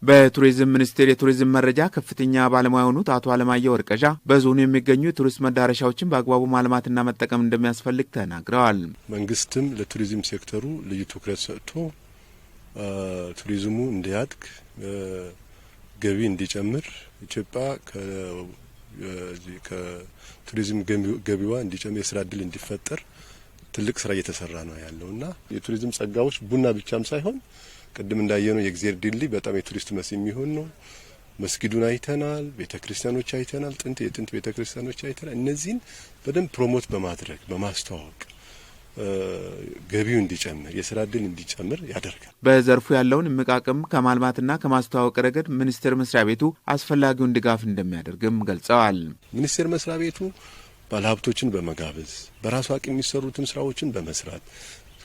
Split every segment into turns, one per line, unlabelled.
በቱሪዝም ሚኒስቴር የቱሪዝም መረጃ ከፍተኛ ባለሙያ የሆኑት አቶ አለማየሁ ወርቀዣ በዞኑ የሚገኙ የቱሪስት መዳረሻዎችን በአግባቡ ማልማትና መጠቀም እንደሚያስፈልግ ተናግረዋል።
መንግስትም ለቱሪዝም ሴክተሩ ልዩ ትኩረት ሰጥቶ ቱሪዝሙ እንዲያድግ፣ ገቢ እንዲጨምር፣ ኢትዮጵያ ከቱሪዝም ገቢዋ እንዲጨምር፣ የስራ እድል እንዲፈጠር ትልቅ ስራ እየተሰራ ነው ያለውና የቱሪዝም ጸጋዎች ቡና ብቻም ሳይሆን ቅድም እንዳየነው የእግዚአብሔር ድልድይ በጣም የቱሪስት መስህብ የሚሆን ነው። መስጊዱን አይተናል፣ ቤተክርስቲያኖች አይተናል፣ የጥንት ቤተክርስቲያኖች አይተናል። እነዚህን በደንብ ፕሮሞት በማድረግ በማስተዋወቅ ገቢው እንዲጨምር፣ የስራ እድል እንዲጨምር ያደርጋል።
በዘርፉ ያለውን እምቅ አቅም ከማልማትና ከማስተዋወቅ ረገድ ሚኒስቴር መስሪያ ቤቱ አስፈላጊውን ድጋፍ እንደሚያደርግም ገልጸዋል።
ሚኒስቴር መስሪያ ቤቱ ባለሀብቶችን በመጋበዝ በራሱ አቅም የሚሰሩትን ስራዎችን በመስራት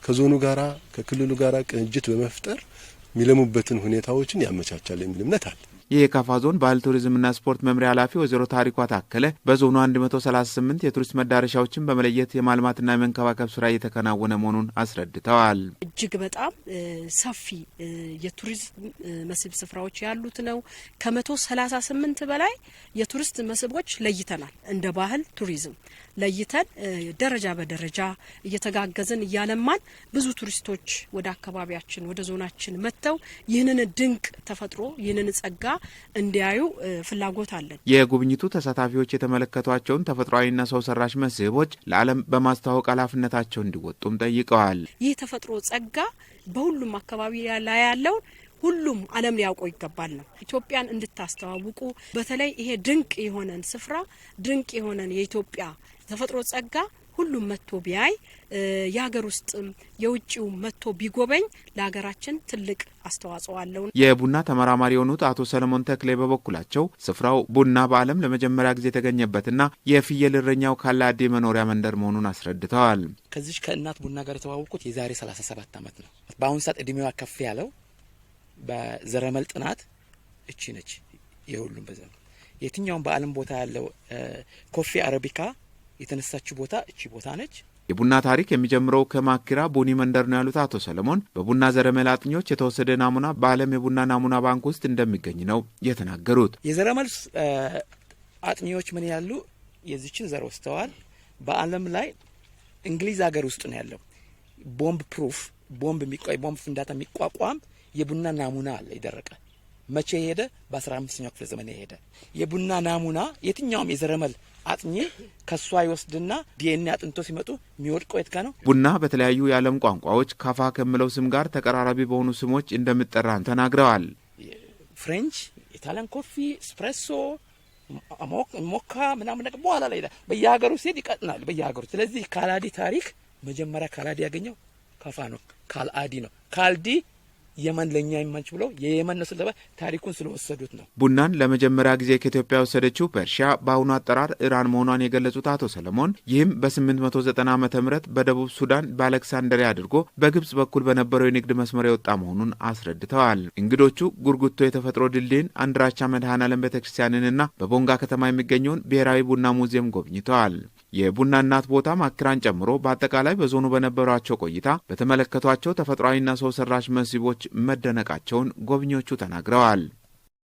ከዞኑ ጋራ ከክልሉ ጋራ ቅንጅት በመፍጠር የሚለሙበትን ሁኔታዎችን ያመቻቻል የሚል እምነት አለ።
የካፋ ዞን ባህል ቱሪዝምና ስፖርት መምሪያ ኃላፊ ወይዘሮ ታሪኳ ታከለ በዞኑ 138 የቱሪስት መዳረሻዎችን በመለየት የማልማትና የመንከባከብ ስራ እየተከናወነ መሆኑን አስረድተዋል።
እጅግ በጣም ሰፊ የቱሪዝም መስህብ ስፍራዎች ያሉት ነው። ከ138 በላይ የቱሪስት መስህቦች ለይተናል። እንደ ባህል ቱሪዝም ለይተን ደረጃ በደረጃ እየተጋገዝን እያለማን ብዙ ቱሪስቶች ወደ አካባቢያችን ወደ ዞናችን መጥተው ይህንን ድንቅ ተፈጥሮ ይህንን ጸጋ እንዲያዩ ፍላጎት አለን።
የጉብኝቱ ተሳታፊዎች የተመለከቷቸውን ተፈጥሯዊና ሰው ሰራሽ መስህቦች ለዓለም በማስተዋወቅ ኃላፊነታቸው እንዲወጡም ጠይቀዋል።
ይህ ተፈጥሮ ጸጋ በሁሉም አካባቢ ላይ ያለውን ሁሉም ዓለም ሊያውቀው ይገባል ነው። ኢትዮጵያን እንድታስተዋውቁ በተለይ ይሄ ድንቅ የሆነን ስፍራ ድንቅ የሆነን የኢትዮጵያ ተፈጥሮ ጸጋ ሁሉም መጥቶ ቢያይ የሀገር ውስጥም የውጭው መጥቶ ቢጎበኝ ለሀገራችን ትልቅ አስተዋጽኦ አለው።
የቡና ተመራማሪ የሆኑት አቶ ሰለሞን ተክሌ በበኩላቸው ስፍራው ቡና በዓለም ለመጀመሪያ ጊዜ የተገኘበትና የፍየል እረኛው ካላዴ መኖሪያ መንደር መሆኑን አስረድተዋል።
ከዚህ ከእናት ቡና ጋር የተዋወቁት የዛሬ 37 ዓመት ነው። በአሁኑ ሰዓት እድሜዋ ከፍ ያለው በዘረመል ጥናት እቺ ነች። የሁሉም በዘ የትኛውም በዓለም ቦታ ያለው ኮፊ አረቢካ የተነሳችው ቦታ እቺ ቦታ ነች።
የቡና ታሪክ የሚጀምረው ከማኪራ ቡኒ መንደር ነው ያሉት አቶ ሰለሞን በቡና ዘረመል አጥኚዎች የተወሰደ ናሙና በዓለም የቡና ናሙና ባንክ ውስጥ እንደሚገኝ ነው የተናገሩት።
የዘረመል አጥኚዎች ምን ያሉ የዚችን ዘር ወስተዋል። በዓለም ላይ እንግሊዝ ሀገር ውስጥ ነው ያለው ቦምብ ፕሩፍ ቦምብ ፍንዳታ የሚቋቋም የቡና ናሙና አለ የደረቀ መቼ ሄደ? በ15ኛው ክፍለ ዘመን ሄደ። የቡና ናሙና የትኛውም የዘረመል አጥኚ ከሷ ይወስድና ዲኤንኤ አጥንቶ ሲመጡ የሚወድቀው የት ነው?
ቡና በተለያዩ የዓለም ቋንቋዎች ካፋ ከሚለው ስም ጋር ተቀራራቢ በሆኑ ስሞች እንደሚጠራ ተናግረዋል።
ፍሬንች፣ ኢታሊያን ኮፊ፣ ስፕሬሶ፣ ሞካ ምናምን ነገር በኋላ ላይ በየሀገሩ ሲሄድ ይቀጥናል በየሀገሩ። ስለዚህ ካላዲ ታሪክ መጀመሪያ ካላዲ ያገኘው ካፋ ነው። ካልአዲ ነው። ካልዲ የመን ለኛ ይማንች ብለው የየመን ነው ስለባ ታሪኩን ስለወሰዱት ነው።
ቡናን ለመጀመሪያ ጊዜ ከኢትዮጵያ ወሰደችው ፐርሺያ በአሁኑ አጠራር ኢራን መሆኗን የገለጹት አቶ ሰለሞን ይህም በ890 ዓመተ ምህረት በደቡብ ሱዳን በአሌክሳንድሪያ አድርጎ በግብጽ በኩል በነበረው የንግድ መስመር የወጣ መሆኑን አስረድተዋል። እንግዶቹ ጉርጉቶ የተፈጥሮ ድልድይን፣ አንድራቻ መድኃኔዓለም ቤተክርስቲያንንና በቦንጋ ከተማ የሚገኘውን ብሔራዊ ቡና ሙዚየም ጎብኝተዋል። የቡና እናት ቦታ ማኪራን ጨምሮ በአጠቃላይ በዞኑ በነበሯቸው ቆይታ በተመለከቷቸው ተፈጥሯዊና ሰው ሰራሽ መስህቦች መደነቃቸውን ጎብኚዎቹ ተናግረዋል።